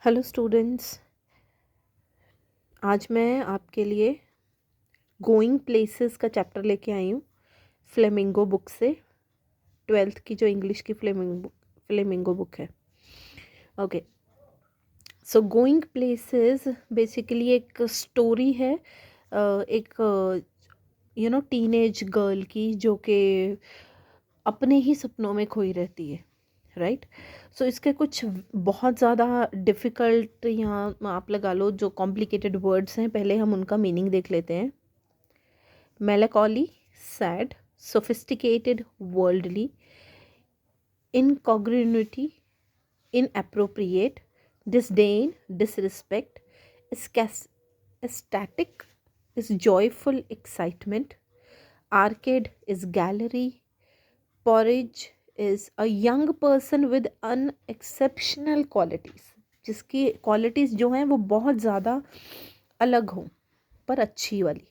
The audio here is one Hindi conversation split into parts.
Hello students. आज मैं आपके लिए गोइंग प्लेसेस का चैप्टर लेके आई हूँ फ्लेमिंगो बुक से। ट्वेल्थ की जो इंग्लिश की फ्लेमिंगो बुक है। Okay, so going places basically एक स्टोरी है। एक टीनेज गर्ल की जो कि अपने ही सपनों में खोई रहती है, राइट। सो इसके कुछ बहुत ज़्यादा डिफ़िकल्ट या आप लगा लो जो कॉम्प्लिकेटेड वर्ड्स हैं, पहले हम उनका मीनिंग देख लेते हैं। Melancholy, sad, sophisticated, worldly, incongruity, inappropriate, disdain, disrespect, ecstatic is joyful excitement, arcade is gallery, porridge is a young person with unexceptional qualities, जिसकी क्वालिटीज़ जो हैं वो बहुत ज़्यादा अलग हों पर अच्छी वाली।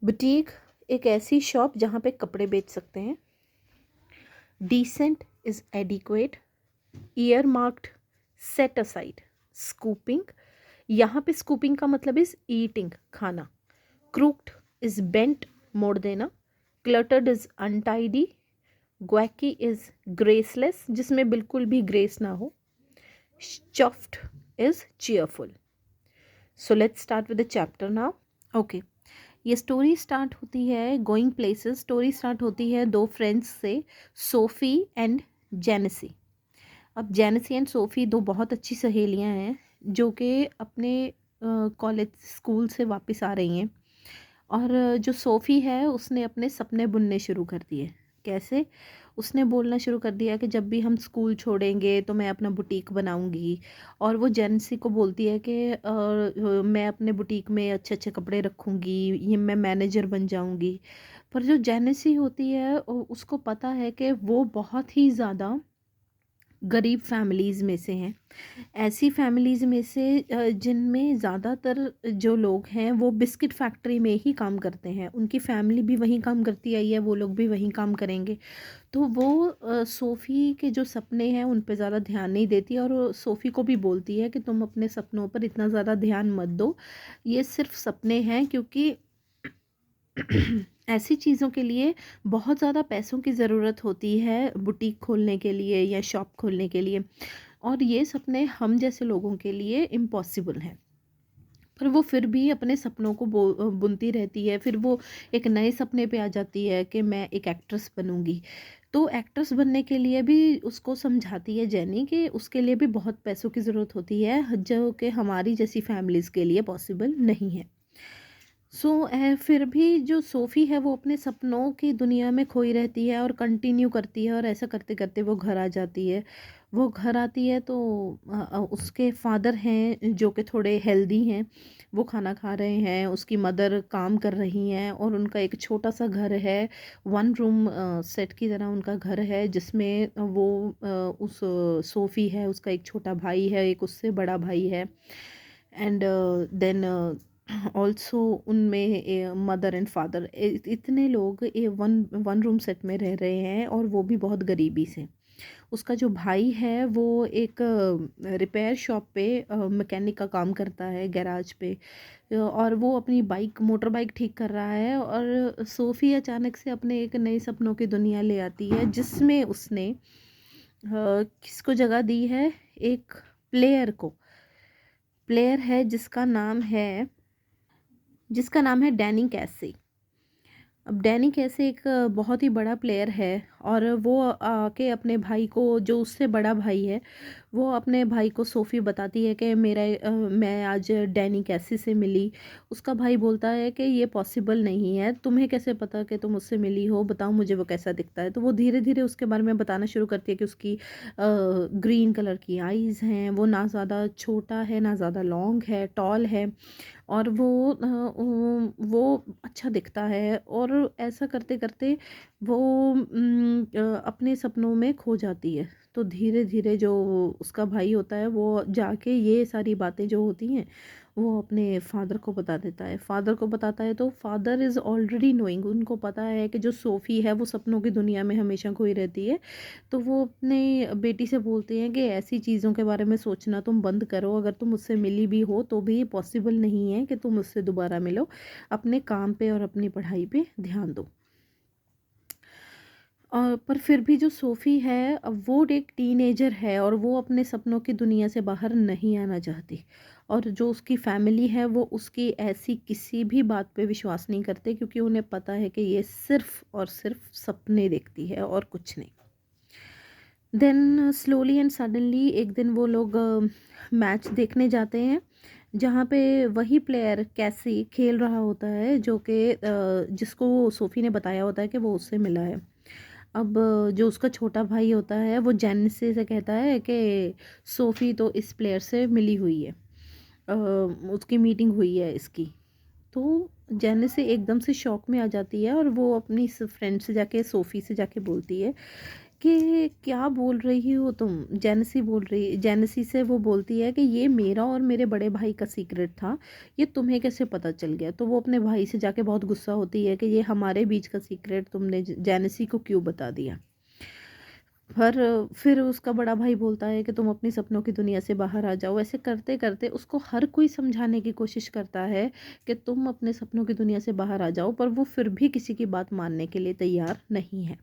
बुटीक एक ऐसी शॉप जहाँ पे कपड़े बेच सकते हैं। Decent is adequate, earmarked, set aside, scooping, यहाँ पे स्कूपिंग का मतलब इज़ ईटिंग, खाना। क्रूक्ड इज़ बेंट, मोड़ देना। Cluttered is untidy. Gawky is graceless, जिसमें बिल्कुल भी ग्रेस ना हो। Stuffed is cheerful. So let's start with the chapter now. Okay, ये स्टोरी स्टार्ट होती है गोइंग प्लेसेस। स्टोरी स्टार्ट होती है दो फ्रेंड्स से, सोफ़ी एंड जेनेसी। अब जेनेसी एंड सोफ़ी दो बहुत अच्छी सहेलियां हैं जो कि अपने कॉलेज स्कूल से वापस आ रही हैं। और जो सोफ़ी है उसने अपने सपने बुनने शुरू कर दिए। कैसे? उसने बोलना शुरू कर दिया कि जब भी हम स्कूल छोड़ेंगे तो मैं अपना बुटीक बनाऊंगी। और वो जेनेसी को बोलती है कि मैं अपने बुटीक में अच्छे अच्छे कपड़े रखूंगी, ये मैं मैनेजर बन जाऊंगी। पर जो जेनेसी होती है उसको पता है कि वो बहुत ही ज़्यादा गरीब फैमिलीज़ में से हैं। ऐसी फैमिलीज़ में से जिनमें ज़्यादातर जो लोग हैं वो बिस्किट फैक्ट्री में ही काम करते हैं। उनकी फैमिली भी वहीं काम करती आई है, वो लोग भी वहीं काम करेंगे। तो वो सोफ़ी के जो सपने हैं उन पे ज़्यादा ध्यान नहीं देती और वो सोफ़ी को भी बोलती है कि तुम अपने सपनों पर इतना ज़्यादा ध्यान मत दो, ये सिर्फ सपने हैं। क्योंकि ऐसी चीज़ों के लिए बहुत ज़्यादा पैसों की ज़रूरत होती है, बुटीक खोलने के लिए या शॉप खोलने के लिए। और ये सपने हम जैसे लोगों के लिए इम्पॉसिबल हैं। पर वो फिर भी अपने सपनों को बुनती रहती है। फिर वो एक नए सपने पे आ जाती है कि मैं एक एक्ट्रेस बनूंगी। तो एक्ट्रेस बनने के लिए भी उसको समझाती है जेनी कि उसके लिए भी बहुत पैसों की ज़रूरत होती है जो कि हमारी जैसी फैमिलीज़ के लिए पॉसिबल नहीं है। फिर भी जो सोफ़ी है वो अपने सपनों की दुनिया में खोई रहती है और कंटिन्यू करती है और ऐसा करते करते वो घर आ जाती है। वो घर आती है तो उसके फादर हैं जो कि थोड़े हेल्दी हैं, वो खाना खा रहे हैं। उसकी मदर काम कर रही हैं और उनका एक छोटा सा घर है, वन रूम सेट की तरह उनका घर है, जिसमें वो उस सोफ़ी है, उसका एक छोटा भाई है, एक उससे बड़ा भाई है। एंड देन ऑल्सो उनमें मदर एंड फादर, इतने लोग वन वन रूम सेट में रह रहे हैं और वो भी बहुत गरीबी से। उसका जो भाई है वो एक रिपेयर शॉप पे मैकेनिक का काम करता है, गैराज पे। और वो अपनी बाइक, मोटर बाइक ठीक कर रहा है और सोफ़ी अचानक से अपने एक नए सपनों की दुनिया ले आती है जिसमें उसने किसको जगह दी है? एक प्लेयर को। प्लेयर है जिसका नाम है डैनी कैसी। अब डैनी कैसे एक बहुत ही बड़ा प्लेयर है और वो आके अपने भाई को, जो उससे बड़ा भाई है, वो अपने भाई को सोफ़ी बताती है कि मैं आज डैनी कैसी से मिली। उसका भाई बोलता है कि ये पॉसिबल नहीं है, तुम्हें कैसे पता कि तुम उससे मिली हो, बताओ मुझे वो कैसा दिखता है। तो वो धीरे धीरे उसके बारे में बताना शुरू करती है कि उसकी ग्रीन कलर की आईज़ हैं, वो ना ज़्यादा छोटा है ना ज़्यादा लॉन्ग है, टॉल है। और वो अच्छा दिखता है। और ऐसा करते करते वो अपने सपनों में खो जाती है। तो धीरे धीरे जो उसका भाई होता है वो जाके ये सारी बातें जो होती हैं वो अपने फादर को बता देता है। फादर को बताता है तो फादर इज़ ऑलरेडी नोइंग, उनको पता है कि जो सोफ़ी है वो सपनों की दुनिया में हमेशा खोई रहती है। तो वो अपने बेटी से बोलते हैं कि ऐसी चीज़ों के बारे में सोचना तुम बंद करो, अगर तुम उससे मिली भी हो तो भी ये पॉसिबल नहीं है कि तुम उससे दोबारा मिलो, अपने काम पे और अपनी पढ़ाई पे ध्यान दो। पर फिर भी जो सोफ़ी है वो एक टीनेजर है और वो अपने सपनों की दुनिया से बाहर नहीं आना चाहती, और जो उसकी फैमिली है वो उसकी ऐसी किसी भी बात पे विश्वास नहीं करते, क्योंकि उन्हें पता है कि ये सिर्फ़ और सिर्फ़ सपने देखती है और कुछ नहीं। देन स्लोली एंड सडनली एक दिन वो लोग मैच देखने जाते हैं, जहाँ पे वही प्लेयर कैसी खेल रहा होता है जो कि जिसको सोफ़ी ने बताया होता है कि वो उससे मिला है। अब जो उसका छोटा भाई होता है वो जेनिसी से कहता है कि सोफ़ी तो इस प्लेयर से मिली हुई है, उसकी मीटिंग हुई है इसकी। तो जेनिसी एकदम से शॉक में आ जाती है और वो अपनी इस फ्रेंड से जाके, सोफ़ी से जाके बोलती है कि क्या बोल रही हो तुम? जेनेसी से वो बोलती है कि ये मेरा और मेरे बड़े भाई का सीक्रेट था, ये तुम्हें कैसे पता चल गया? तो वो अपने भाई से जाके बहुत गुस्सा होती है कि ये हमारे बीच का सीक्रेट तुमने जेनेसी को क्यों बता दिया? पर फिर उसका बड़ा भाई बोलता है कि तुम अपनी सपनों की दुनिया से बाहर आ जाओ। ऐसे करते-करते उसको हर कोई समझाने की कोशिश करता है कि तुम अपने सपनों की दुनिया से बाहर आ जाओ, पर वो फिर भी किसी की बात मानने के लिए तैयार नहीं है।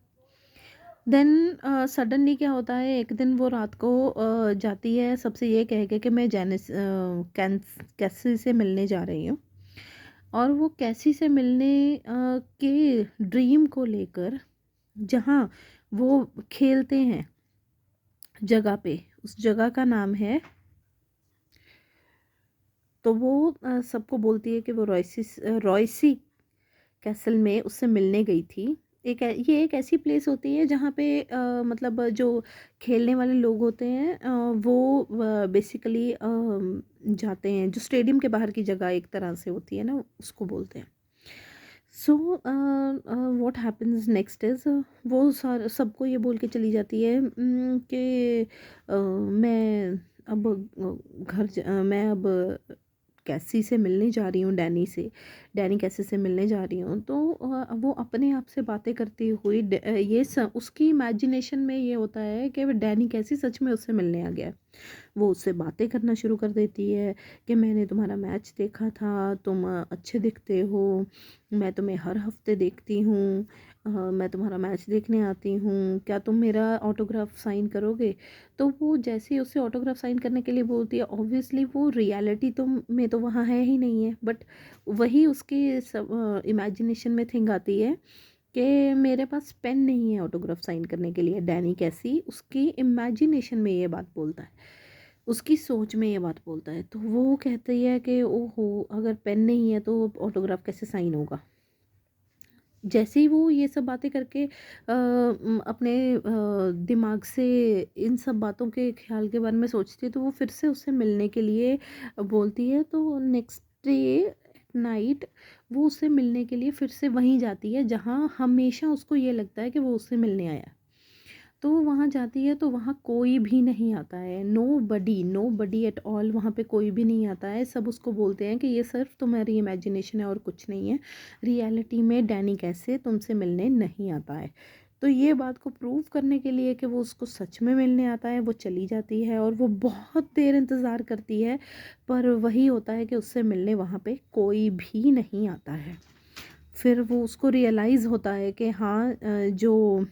देन सडनली क्या होता है, एक दिन वो रात को जाती है सबसे ये कह के कि मैं कैसी से मिलने जा रही हूँ, और वो कैसी से मिलने के ड्रीम को लेकर, जहाँ वो खेलते हैं जगह पे, उस जगह का नाम है, तो वो सबको बोलती है कि वो रॉयसी कैसल में उससे मिलने गई थी। ये एक ऐसी प्लेस होती है जहाँ पे मतलब जो खेलने वाले लोग होते हैं वो बेसिकली जाते हैं, जो स्टेडियम के बाहर की जगह एक तरह से होती है ना, उसको बोलते हैं। So what happens next is, वो सार सबको ये बोल के चली जाती है कि मैं अब मैं अब कैसी से मिलने जा रही हूँ, डैनी कैसी से मिलने जा रही हूँ। तो वो अपने आप से बातें करती हुई उसकी इमेजिनेशन में ये होता है कि वो डैनी कैसी सच में उससे मिलने आ गया है। वो उससे बातें करना शुरू कर देती है कि मैंने तुम्हारा मैच देखा था, तुम अच्छे दिखते हो, मैं तुम्हें हर हफ्ते देखती हूँ, मैं तुम्हारा मैच देखने आती हूँ, क्या तुम मेरा ऑटोग्राफ साइन करोगे? तो वो जैसे ही उससे ऑटोग्राफ साइन करने के लिए बोलती है, ऑब्वियसली वो रियलिटी तो में तो वहाँ है ही नहीं है, बट वही उसकी सब इमेजिनेशन में थिंग आती है कि मेरे पास पेन नहीं है ऑटोग्राफ साइन करने के लिए। डैनी कैसी उसकी इमेजिनेशन में ये बात बोलता है, उसकी सोच में ये बात बोलता है। तो वो कहती है कि ओहो, अगर पेन नहीं है तो ऑटोग्राफ कैसे साइन होगा? जैसे ही वो ये सब बातें करके अपने दिमाग से इन सब बातों के ख्याल के बारे में सोचती है, तो वो फिर से उससे मिलने के लिए बोलती है। तो नेक्स्ट डे नाइट वो उससे मिलने के लिए फिर से वहीं जाती है जहाँ हमेशा उसको ये लगता है कि वो उससे मिलने आया है। तो वो वहाँ जाती है तो वहाँ कोई भी नहीं आता है, नो बडी एट ऑल, वहाँ पे कोई भी नहीं आता है। सब उसको बोलते हैं कि ये सिर्फ तुम्हारी इमेजिनेशन है और कुछ नहीं है, रियलिटी में डैनी कैसे तुमसे मिलने नहीं आता है। तो ये बात को प्रूव करने के लिए कि वो उसको सच में मिलने आता है, वो चली जाती है और वो बहुत देर इंतज़ार करती है, पर वही होता है कि उससे मिलने वहाँ पे कोई भी नहीं आता है। फिर वो उसको रियलाइज़ होता है कि हाँ, जो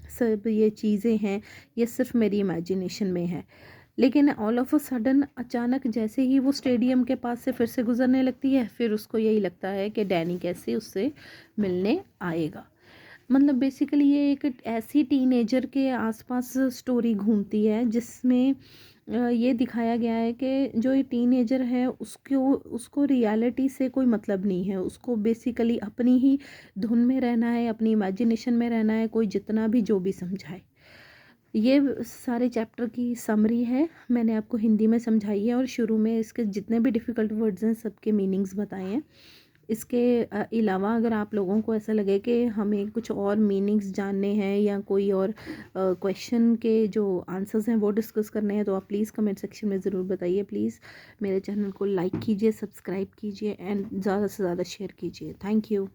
सब ये चीज़ें हैं ये सिर्फ मेरी इमेजिनेशन में है। लेकिन ऑल ऑफ अ सडन अचानक जैसे ही वो स्टेडियम के पास से फिर से गुजरने लगती है, फिर उसको यही लगता है कि डैनी कैसे उससे मिलने आएगा। मतलब बेसिकली ये एक ऐसी टीनेजर के आसपास स्टोरी घूमती है जिसमें ये दिखाया गया है कि जो ये टीनेजर है उसको उसको रियलिटी से कोई मतलब नहीं है, उसको बेसिकली अपनी ही धुन में रहना है, अपनी इमेजिनेशन में रहना है, कोई जितना भी जो भी समझाए। ये सारे चैप्टर की समरी है, मैंने आपको हिंदी में समझाई है और शुरू में इसके जितने भी डिफ़िकल्ट वर्ड्स हैं सबके मीनिंग्स बताए हैं। इसके अलावा अगर आप लोगों को ऐसा लगे कि हमें कुछ और मीनिंग्स जानने हैं या कोई और क्वेश्चन के जो आंसर्स हैं वो डिस्कस करने हैं, तो आप प्लीज़ कमेंट सेक्शन में ज़रूर बताइए। प्लीज़ मेरे चैनल को लाइक कीजिए, सब्सक्राइब कीजिए एंड ज़्यादा से ज़्यादा शेयर कीजिए। Thank you.